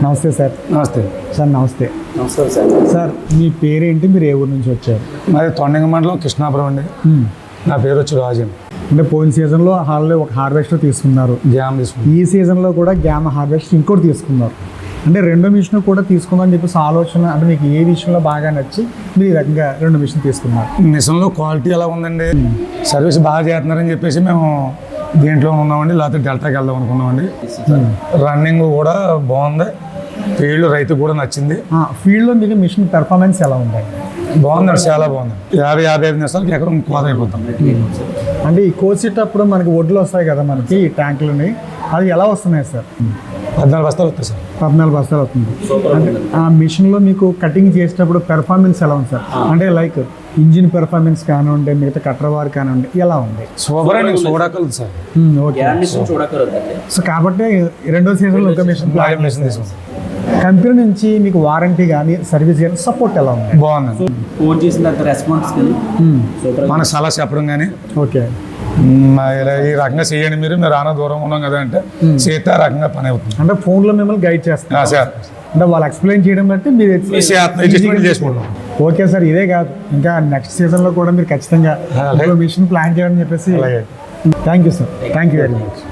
నమస్తే సార్. నమస్తే సార్ నమస్తే. నమస్కారం సార్. సార్ మీ పేరేంటి, మీరు ఏ ఊరు నుంచి వచ్చారు? మాది తొండంగ మండలం కృష్ణాపురం అండి. నా పేరు వచ్చి రాజు. అంటే పోయిన సీజన్లో హాల్లో ఒక హార్వెస్టర్ తీసుకున్నారు, జామ్ తీసుకున్నాం. ఈ సీజన్లో కూడా గ్యామ హార్వెస్టర్ ఇంకోటి తీసుకున్నారు. అంటే రెండు మిషన్ కూడా తీసుకుందాం అని చెప్పేసి ఆలోచన, అంటే మీకు ఏ విషయంలో బాగా నచ్చి మీరు ఈ రకంగా రెండు మిషన్ తీసుకున్నారు? మిషన్లో క్వాలిటీ ఎలా ఉందండి, సర్వీస్ బాగా చేస్తున్నారని చెప్పేసి మేము దీంట్లో ఉన్నామండి. లేకపోతే డెల్టాకి వెళ్దాం అనుకున్నామండి. రన్నింగ్ కూడా బాగుంది, ఫీల్డ్ రైతు కూడా నచ్చింది. ఫీల్డ్లో మీకు మిషన్ పెర్ఫార్మెన్స్ ఎలా ఉంది? బాగుందండి, చాలా బాగుంది. 55 నిమిషాలకి ఎకరం కోత అయిపోతాం. అంటే ఈ కోసేటప్పుడు మనకి ఒడ్లు వస్తాయి కదా మనకి ఈ ట్యాంకులని, అది ఎలా వస్తున్నాయి సార్? 14 బస్తాలు వస్తాయి సార్. 14 బస్తాలు అవుతుంది. అంటే ఆ మిషన్లో మీకు కటింగ్ చేసేటప్పుడు పెర్ఫార్మెన్స్ ఎలా ఉంది సార్? అంటే లైక్ ఇంజిన్ పెర్ఫార్మెన్స్ కానివ్వండి, మిగతా కట్టర్ వార్ కానివ్వండి, ఎలా ఉంది? సూపర్ అండి, చూడకూడదు సార్. ఓకే. చూడకూడదండి. సో కాబట్టి రెండో సీజన్లో ఒక మిషన్ మిషన్ తీసుకుంటాం. కంపెనీ నుంచి మీకు వారంటీ కానీ సర్వీస్ కానీ సపోర్ట్ ఎలా ఉంది? బాగుందండి. ఫోన్ చేసిన తర్వాత రెస్పాన్స్ కానీ సూపర్. మన సలహా చెప్పడం కానీ ఓకే. ఇలా ఈ రకంగా చేయండి, మీరు ఆన దూరం ఉన్నాం కదా అంటే చేస్తే ఆ రకంగా పని అవుతుంది. అంటే ఫోన్లో మిమ్మల్ని గైడ్ చేస్తారు, సార్. అంటే వాళ్ళు ఎక్స్ప్లెయిన్ చేయడం బట్టి మీరు అడ్జస్ట్మెంట్ చేసుకుంటాం. Okay sir. ఇదే కాదు, ఇంకా నెక్స్ట్ సీజన్లో కూడా మీరు ఖచ్చితంగా మిషన్ ప్లాన్ చేయాలని చెప్పేసి. Thank you sir. Thank you very much.